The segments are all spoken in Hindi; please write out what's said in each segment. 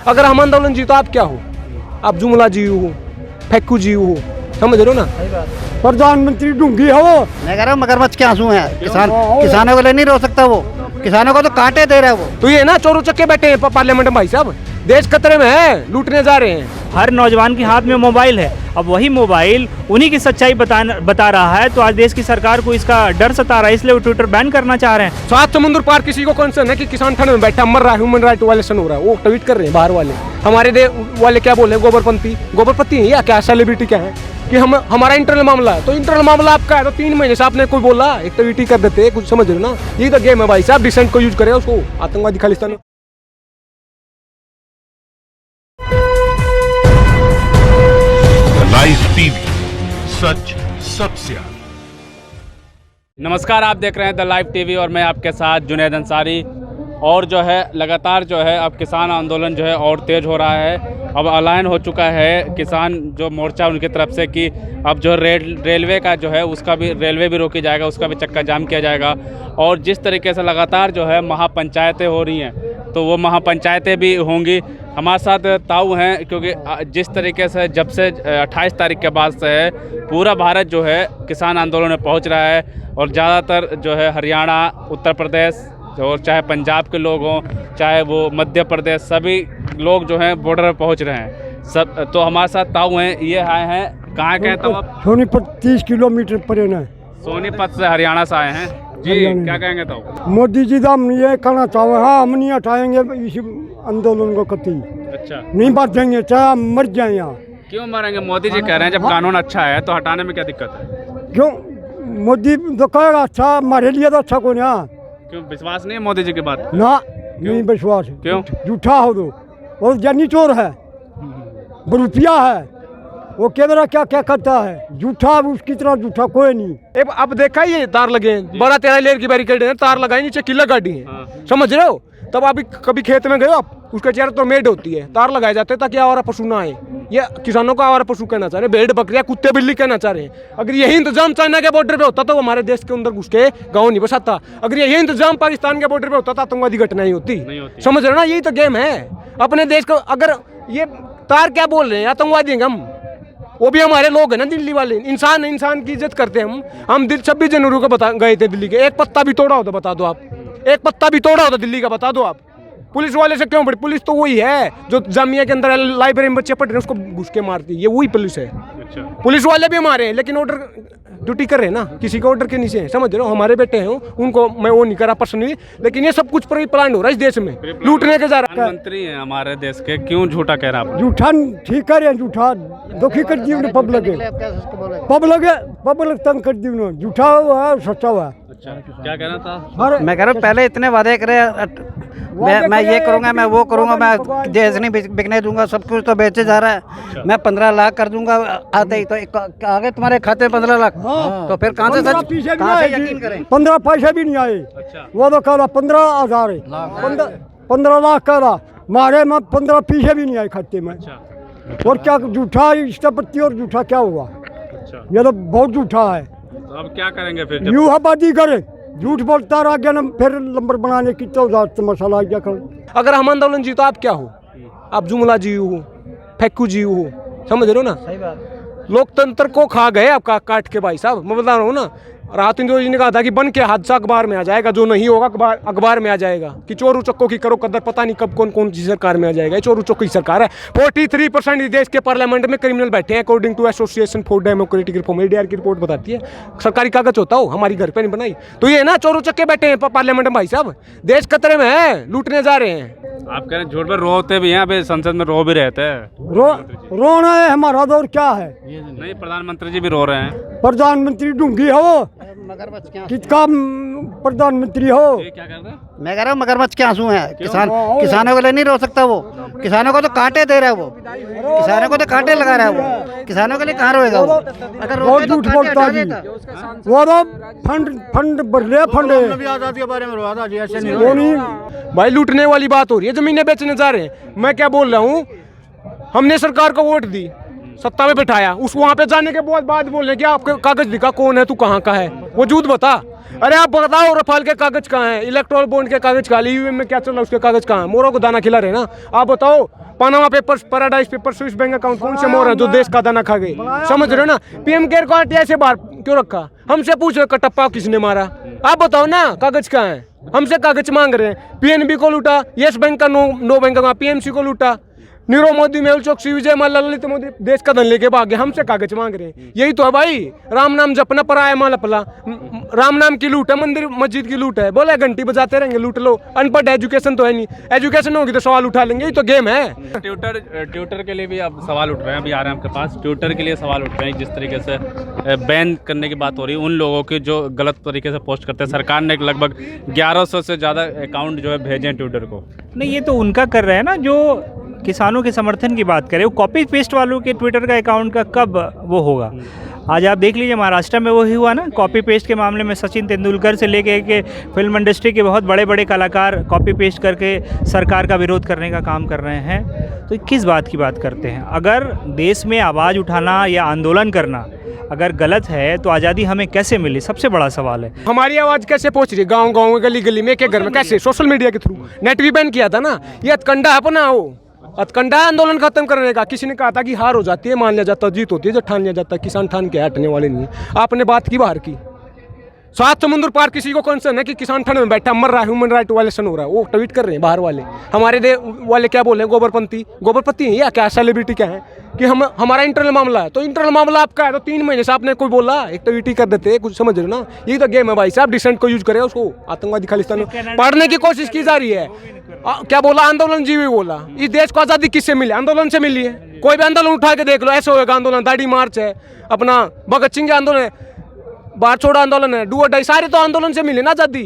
अगर हम आंदोलन जीतो आप क्या हो? आप जुमला जी हो, फेक्कू जी हो, समझ रहे हो ना? प्रधानमंत्री ढूंढी है वो। मैं कह रहा हूँ मगरमच्छ के आंसू हैं। किसानों के लिए नहीं रो सकता वो, किसानों को तो कांटे दे रहा है वो। तो ये ना चोरों चक्के बैठे हैं पार्लियामेंट में भाई साहब, देश खतरे में है, लूटने जा रहे हैं। हर नौजवान के हाथ में मोबाइल है, अब वही मोबाइल उन्हीं की सच्चाई बता रहा है। तो आज देश की सरकार को इसका डर सता रहा है, इसलिए वो ट्विटर बैन करना चाह रहे हैं। 7 समुद्र पार किसी को कंसर्न है कि किसान ठंड में बैठा मर रहा है, ह्यूमन राइट वायलेशन हो रहा है, वो ट्वीट कर रहे हैं बाहर वाले। हमारे वाले क्या बोल रहे हैं, गोबरपंथी है या क्या सेलिब्रिटी क्या है कि हमारा इंटरनल मामला है। तो इंटरनल मामला आपका है तो 3 महीने से आपने कोई बोला एक ट्वीट ही कर देते, कुछ समझ रहे हो ना? यही तो गेम है भाई साहब, डिसेंट को यूज करे उसको आतंकवादी खालिस्तान। लाइव टीवी, सच सबसे आगे। नमस्कार, आप देख रहे हैं द लाइव टीवी और मैं आपके साथ जुनैद अंसारी। और जो है लगातार जो है अब किसान आंदोलन जो है और तेज़ हो रहा है। अब ऐलान हो चुका है किसान जो मोर्चा उनकी तरफ से कि अब जो रेलवे का जो है उसका भी रेलवे भी रोकी जाएगा, उसका भी चक्का जाम किया जाएगा। और जिस तरीके से लगातार जो है महापंचायतें हो रही हैं तो वो महापंचायतें भी होंगी। हमारे साथ ताऊ हैं क्योंकि जिस तरीके से जब से 28 तारीख के बाद से है पूरा भारत जो है किसान आंदोलन में पहुंच रहा है। और ज़्यादातर जो है हरियाणा, उत्तर प्रदेश और चाहे पंजाब के लोग हों, चाहे वो मध्य प्रदेश, सभी लोग जो हैं बॉर्डर पर पहुंच रहे हैं सब। तो हमारे साथ ताऊ हैं, ये आए हैं कहाँ के हैं ताऊ आप? सोनीपत 30 किलोमीटर परे ना। सोनीपत से हरियाणा से आए हैं जी, क्या कहेंगे ताऊ? मोदी जी का हम ये कहना चाहो, हाँ हम नहीं हटाएंगे इस आंदोलन को कभी। अच्छा, नहीं बांटेंगे चाहे हम मर जाए यहाँ। क्यों मरेंगे? मोदी जी कह रहे हैं जब कानून अच्छा है तो हटाने में क्या दिक्कत है? क्यों? मोदी तो कहेगा अच्छा, हमारे लिए तो अच्छा कौन है? क्यों विश्वास नहीं है मोदी जी की बात? ना नहीं विश्वास। क्यों? झूठा हो दो, और जानी चोर है, रुपया है, वो कैमरा क्या क्या करता है, झूठा, उसकी तरह झूठा कोई नहीं। अब देखा ये तार लगे हैं, 12-13 लेयर की बैरिकेड है, तार लगाई नीचे किला गाड़ी है। हाँ। समझ रहे हो? तब अभी कभी खेत में गए आप, उसके चेहरे तो मेड होती है, तार लगाए जाते हैं ताकि आवारा पशु ना आए। ये किसानों को आवारा पशु कहना चाह रहे, भेड़ बकरियां कुत्ते बिल्ली कहना चाह रहे हैं। अगर यही इंतजाम चाइना के बॉर्डर पे होता तो हमारे देश के अंदर घुस के गाँव नहीं बसाता। अगर यही इंतजाम पाकिस्तान के बॉर्डर पे होता तो आतंकवादी घटना नहीं होती। समझ रहे हो ना? यही तो गेम है अपने देश को। अगर ये तार क्या बोल रहे हैं, आतंकवादी हैं हम, वो भी हमारे लोग हैं ना, दिल्ली वाले। इंसान की इज्जत करते हैं हम 26 जनवरी को गए थे दिल्ली के। एक पत्ता भी तोड़ा हो तो बता दो आप, एक पत्ता भी तोड़ा हो तो दिल्ली का बता दो आप। पुलिस वाले से क्यों बड़ी? पुलिस तो वही है जो जामिया के अंदर लाइब्रेरी में बच्चे पढ़ रहे हैं उसको घुस के मारती है, ये वही पुलिस है। अच्छा, पुलिस वाले भी हमारे हैं लेकिन ऑर्डर ड्यूटी कर रहे हैं ना, किसी के ऑर्डर के नीचे है। समझ रहे हो? हमारे बेटे हैं उनको मैं वो नहीं करा पर्सनली, लेकिन ये सब कुछ प्लान हो रहा है इस देश में, लूटने के जा रहा है। प्रधानमंत्री हैं हमारे देश के, क्यों झूठा कह रहा है? झूठा ठीक करे, झूठा दुखी कर दी पब्लिक तंग कर दी। झूठा हुआ है, सच्चा हुआ है। अच्छा, क्या कहना था? मैं कह रहा हूँ पहले इतने वादे करे, मैं ये करूँगा, मैं वो करूँगा, मैं देश नहीं बिकने दूंगा, सब कुछ तो बेचे जा रहा है। मैं 15 लाख कर दूंगा आते ही, तो आगे तुम्हारे खाते में 15 लाख। तो फिर कहाँ से यकीन करें? 15 पैसे भी नहीं आए। अच्छा, वो तो कह रहा 15,000 है, 15 लाख कह रहा, मारे में 15 पैसे भी नहीं आए खाते में। अच्छा, और क्या झूठा इष्टा पत्ती, और झूठा क्या हुआ? अच्छा, ये तो बहुत झूठा है। तो अब क्या करेंगे फिर? यूं आबादी करे, झूठ बोलता रह गया ना, फिर नंबर बनाने की तो मसाला आ गया। अगर हम आंदोलन जीतो आप क्या हो? आप जुमला जी हो, फेक्कू जी हो, समझ रहे हो ना? सही बात। लोकतंत्र को खा गए आपका काट के भाई साहब। मैं बता रहा हूँ ना, रात इंदौर जी ने कहा था कि बन के हादसा अखबार में आ जाएगा, जो नहीं होगा अखबार में आ जाएगा कि चोरू चक्कों की करो कदर, पता नहीं कब कौन सी सरकार में आ जाएगा। ये चोरू चक्कों की सरकार है। 43% देश के पार्लियामेंट में क्रिमिनल बैठे हैं according to association for democratic reform, ADR की रिपोर्ट बताती है। सरकारी कागज होता हो, हमारी घर पे नहीं बनाई। तो ये ना चोरू चक्के बैठे हैं पार्लियामेंट में भाई साहब, देश खतरे में है, लूटने जा रहे हैं। आप कह रहे हैं झूठ पर रोते भी हैं, अभी संसद में रो भी रहते हैं। रोना है हमारा दौर क्या है? नहीं, प्रधानमंत्री जी भी रो रहे हैं। प्रधानमंत्री ढूंढी है वो, किसका प्रधानमंत्री हो? क्या कर रहे हैं? मैं कह रहा हूँ मगरमच्छ के आंसू हैं। किसानों के लिए नहीं रो सकता वो, किसानों को तो कांटे दे रहा है वो, किसानों को तो कांटे लगा रहा है वो। किसानों के लिए कहाँ रोएगा वो? अगर बहुत झूठ बोलता जी, वो तो फंड भर लिया, फंड आजादी के बारे में रोआ था जी, ऐसे नहीं वो नहीं। भाई लूटने वाली बात हो रही है, जमीनें बेचने जा रहे हैं। मैं क्या बोल रहा हूँ, हमने सरकार को वोट दी, सत्ता में बैठाया, उस वहाँ पे जाने के बाद बोल रहे कि आपके कागज दिखा, कौन है तू, कहाँ का है, वो झूठ बता। अरे आप बताओ रफाल के कागज कहाँ हैं, इलेक्ट्रोल बॉन्ड के कागज कहाँ, ईवीएम में क्या चल रहा है उसके कागज कहाँ हैं, मोरों को दाना खिला रहे ना। आप बताओ Panama papers, paradise paper, Swiss bank account, कौन से मोर है जो देश का दाना खा गए? समझ रहे हो ना? पीएम केयर को आरटीआई से बाहर क्यों रखा? हमसे पूछ रहे कटप्पा किसने मारा, आप बताओ ना, कागज कहाँ है? हमसे कागज मांग रहे हैं। पीएनबी को लूटा, यस बैंक का नो बैंक का, पीएमसी को लूटा, नीरव मोदी, मेहुल चोकसी, विजय माल्या, ललित मोदी देश का धन लेके भागे, हमसे कागज मांग रहे हैं। यही तो है भाई, राम नाम जपना, पराया माल अपना। राम नाम की लूट है, मंदिर मस्जिद की लूट है। बोले घंटी बजाते रहेंगे, लूट लो। अनपढ़, एजुकेशन तो है नहीं, एजुकेशन होगी तो सवाल उठा लेंगे, यही तो गेम है। ट्विटर के लिए भी अब सवाल उठ रहे हैं, अभी आ रहे हैं आपके पास। ट्विटर के लिए सवाल उठ रहे हैं, जिस तरीके से बैन करने की बात हो रही है उन लोगों की जो गलत तरीके से पोस्ट करते हैं। सरकार ने लगभग 1100 से ज़्यादा अकाउंट जो है भेजे हैं ट्विटर को। नहीं, ये तो उनका कर रहे हैं ना जो किसानों के समर्थन की बात करें। वो कॉपी पेस्ट वालों के ट्विटर का अकाउंट का कब वो होगा? आज आप देख लीजिए, महाराष्ट्र में वही हुआ ना, कॉपी पेस्ट के मामले में सचिन तेंदुलकर से लेके के फिल्म इंडस्ट्री के बहुत बड़े बड़े कलाकार कॉपी पेस्ट करके सरकार का विरोध करने का काम कर रहे हैं। तो किस बात की बात करते हैं? अगर देश में आवाज़ उठाना या आंदोलन करना अगर गलत है तो आज़ादी हमें कैसे मिली? सबसे बड़ा सवाल है। हमारी आवाज़ कैसे पहुंच रही है गाँव गाँव में, गली गली में, के घर में? कैसे? सोशल मीडिया के थ्रू। नेट भी बैन किया था ना, ये हथकंडा अपना हो, हथकंडा आंदोलन खत्म करने का। किसी ने कहा था कि हार हो जाती है, मान लिया जाता, जीत होती है जब ठान लिया जाता है। किसान ठान के हटने वाले नहीं है। आपने बात की बाहर की, 7 समुद्र पार किसी को कंसर्न है कि किसान ठंड में बैठा मर रहा है, ह्यूमन राइट वायलेशन हो रहा है, वो ट्वीट कर रहे हैं बाहर वाले। हमारे दे वाले क्या बोले, गोबरपंथी है या क्या, सेलिब्रिटी क्या है कि हम हमारा इंटरनल मामला है। तो इंटरनल मामला आपका है तो 3 महीने से आपने कोई बोला, एक ट्वीट ही कर देते, कुछ समझ रहे हो ना? यही तो गेम है भाई साहब। डिसेंट को यूज करे, उसको आतंकवादी खालिस्तान पढ़ने की कोशिश की जा रही है। क्या बोला? आंदोलन जीवी बोला। इस देश को आज़ादी किससे मिली? आंदोलन से मिली है। कोई भी आंदोलन उठा के देख लो, ऐसे होगा आंदोलन। दाढ़ी मार्च है, अपना भगत सिंह के आंदोलन है, बाहर छोड़ा आंदोलन है, डू और डाई, सारे तो आंदोलन से मिले ना आज़ादी।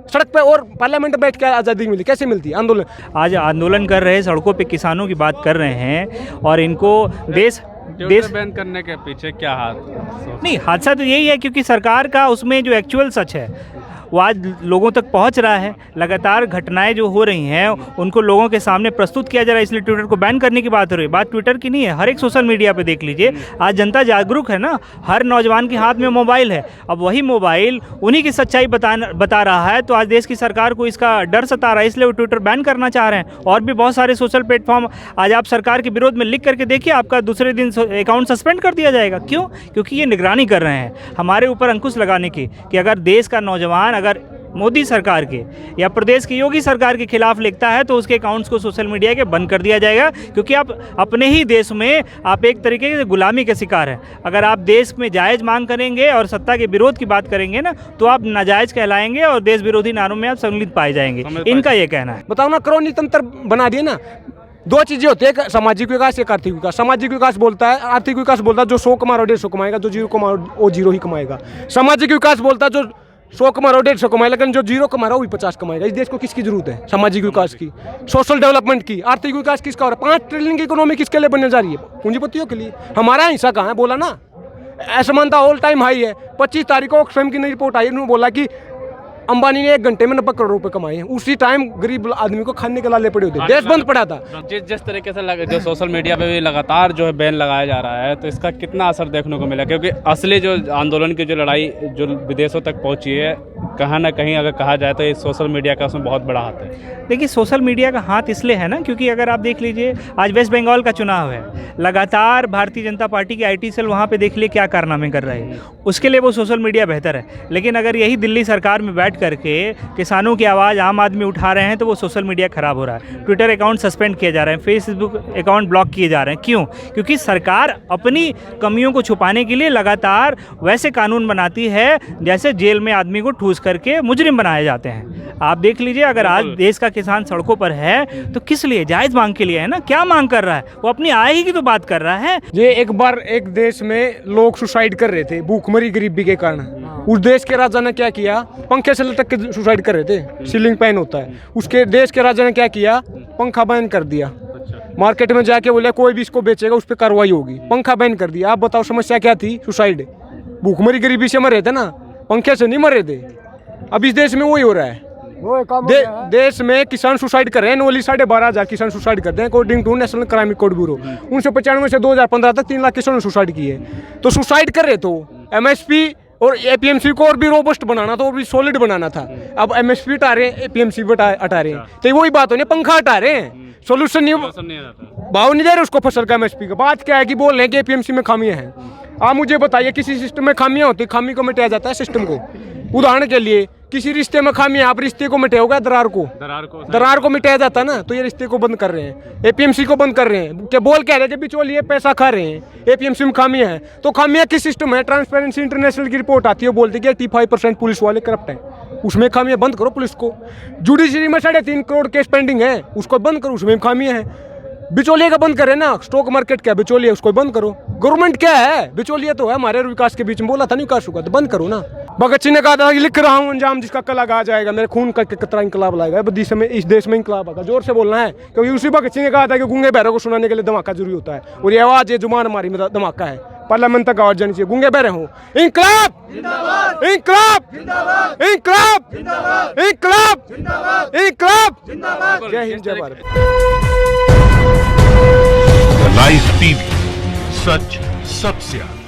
सड़क पे और पार्लियामेंट में बैठ के आज़ादी मिली, कैसे मिलती? आंदोलन। आज आंदोलन कर रहे हैं, सड़कों पे किसानों की बात कर रहे हैं और इनको देश बैन करने के पीछे क्या हाथ? नहीं, हादसा तो यही है क्योंकि सरकार का उसमें जो एक्चुअल सच है वो आज लोगों तक पहुंच रहा है। लगातार घटनाएं जो हो रही हैं उनको लोगों के सामने प्रस्तुत किया जा रहा है, इसलिए ट्विटर को बैन करने की बात हो रही है। बात ट्विटर की नहीं है, हर एक सोशल मीडिया पे देख लीजिए। आज जनता जागरूक है ना, हर नौजवान के हाथ में मोबाइल है। अब वही मोबाइल उन्हीं की सच्चाई बता रहा है, तो आज देश की सरकार को इसका डर सता रहा है, इसलिए वो ट्विटर बैन करना चाह रहे हैं। और भी बहुत सारे सोशल प्लेटफॉर्म आज आप सरकार के विरोध में लिख करके देखिए, आपका दूसरे दिन अकाउंट सस्पेंड कर दिया जाएगा। क्यों? क्योंकि ये निगरानी कर रहे हैं हमारे ऊपर अंकुश लगाने की, कि अगर देश का नौजवान अगर मोदी सरकार के या प्रदेश की योगी सरकार के खिलाफ लिखता है तो उसके अकाउंट्स को सोशल मीडिया के बंद कर दिया जाएगा। क्योंकि आप अपने ही देश में आप एक तरीके से गुलामी के शिकार हैं। अगर आप देश में जायज़ मांग करेंगे और सत्ता के विरोध की बात करेंगे ना, तो आप नाजायज़ कहलाएंगे और देश विरोधी नारों में आप सम्मिलित पाए जाएंगे। इनका ये कहना है। बताओ ना, क्रोनी तंत्र बना दिए ना। 2 चीज़ें होती है, एक सामाजिक विकास, एक आर्थिक विकास। सामाजिक विकास बोलता है, आर्थिक विकास बोलता है जो 100 कमाओ 150 कमाएगा, जो 0 कमाओ वो 0 ही कमाएगा। सामाजिक विकास बोलता है जो 100 कमा रहा हो 150 कमाए, लेकिन जो 0 कमा रहा हो वही 50 कमाएगा। इस देश को किसकी जरूरत है? सामाजिक विकास की, सोशल डेवलपमेंट की। आर्थिक विकास किसका हो रहा है? 5 ट्रिलियन की इकोनॉमी किसके लिए बनने जा रही है? पूंजीपतियों के लिए। हमारा हिस्सा कहाँ है? बोला ना, असमानता ऑल टाइम हाई है। 25 तारीख को ऑक्सफैम की नई रिपोर्ट आई, उन्होंने बोला कि अंबानी ने 1 घंटे में 90 करोड़ रुपए कमाए हैं। उसी टाइम गरीब आदमी को खाने के लाले पड़े होते, देश बंद पड़ा था। जिस तरीके से जो सोशल मीडिया पे भी लगातार जो है बैन लगाया जा रहा है, तो इसका कितना असर देखने को मिला? क्योंकि असली जो आंदोलन की जो लड़ाई जो विदेशों तक पहुंची है, कहीं ना कहीं अगर कहा जाए तो ये सोशल मीडिया का उसमें बहुत बड़ा हाथ है। देखिए, सोशल मीडिया का हाथ इसलिए है ना क्योंकि अगर आप देख लीजिए, आज वेस्ट बंगाल का चुनाव है, लगातार भारतीय जनता पार्टी की IT सेल वहाँ पे देख लिए क्या कारनामे कर रहे हैं। उसके लिए वो सोशल मीडिया बेहतर है। लेकिन अगर यही दिल्ली सरकार में बैठ करके किसानों की आवाज़ आम आदमी उठा रहे हैं तो वो सोशल मीडिया खराब हो रहा है। ट्विटर अकाउंट सस्पेंड किए जा रहे हैं, फेसबुक अकाउंट ब्लॉक किए जा रहे हैं। क्यों? क्योंकि सरकार अपनी कमियों को छुपाने के लिए लगातार वैसे कानून बनाती है जैसे जेल में आदमी को ठूस करके मुजरिम बनाए जाते हैं। आप देख लीजिए, अगर आज देश का किसान सड़कों पर है तो किस लिए? जायज़ मांग के लिए है ना। क्या मांग कर रहा है? वो अपनी आय ही की तो बात कर रहा है। ये एक बार एक देश में लोग सुसाइड कर रहे थे, भूखमरी गरीबी के कारण। उस देश के राजा ने क्या किया? पंखे से लटक के सुसाइड कर रहे थे, सीलिंग फैन होता है। उसके देश के राजा ने क्या किया? पंखा बैन कर दिया। मार्केट में जाके बोले कोई भी इसको बेचेगा उस पर कार्रवाई होगी, पंखा बैन कर दिया। आप बताओ समस्या क्या थी? सुसाइड। भूखमरी गरीबी से मर रहे थे ना, पंखे से नहीं मर रहे थे। अब इस देश में वही हो रहा है। देश में किसान सुसाइड कर रहे हैं। एनुअली 12,500 किसान सुसाइड करते हैं according to national crime record bureau. 1995 से 2015 तक 3 लाख किसानों ने सुसाइड किए। तो सुसाइड कर रहे तो MSP और एपीएमसी को और भी रोबस्ट बनाना था, और भी सॉलिड बनाना था। अब एमएसपी हटा रहे हैं, एपीएमसी हटा रहे हैं, तो वही बात होनी, पंखा हटा रहे हैं, सोल्यूशन नहीं, भाव नहीं दे रहे उसको फसल का एमएसपी का। बात क्या है कि बोल रहे हैं कि एपीएमसी में खामियां हैं। आप मुझे बताइए, किसी सिस्टम में खामियां होती, खामी को मिटाया जाता है सिस्टम को। उदाहरण के लिए किसी रिश्ते में खामियां, आप रिश्ते को मिटाओगे, दरार को मिटाया जाता है ना, तो ये रिश्ते को बंद कर रहे हैं, एपीएमसी को बंद कर रहे हैं। क्या बोल कह रहे हैं कि बिचौलिए पैसा खा रहे हैं, एपीएमसी में खामियां हैं। तो खामियां किस सिस्टम है? ट्रांसपेरेंसी इंटरनेशनल की रिपोर्ट आती है, बोलती है कि 85% पुलिस वाले करप्ट हैं, उसमें खामियां बंद करो पुलिस को। जुडिशरी में 3.5 करोड़ केस पेंडिंग है, उसको बंद करो, उसमें खामियां हैं। बिचौलिए का बंद करें ना, स्टॉक मार्केट क्या बिचौलिए, उसको बंद करो। गवर्नमेंट क्या है? बिचौलिए तो है हमारे और विकास के बीच में। बोला था नहीं विकास होगा, तो बंद करो ना। भगत सिंह ने कहा था कि लिख रहा हूँ अंजाम जिसका कल आ जाएगा, मेरे खून का कतरा इंकलाब लाएगा। इस देश में इंकलाब आएगा, जोर से बोलना है, क्योंकि उसी भगत सिंह ने कहा था कि गूंगे बहरों को सुनाने के लिए धमाका जरूरी होता है, और ये आवाज ये जुबान हमारी में धमाका है। पार्लियामेंट तक आवाज जानी चाहिए, गूंगे बहरे हो। इंकलाब इंकलाब इंकलाब इंकलाब इंकलाब। जय हिंद, जय भारत। लाइव टीवी, सच सबसे आगे।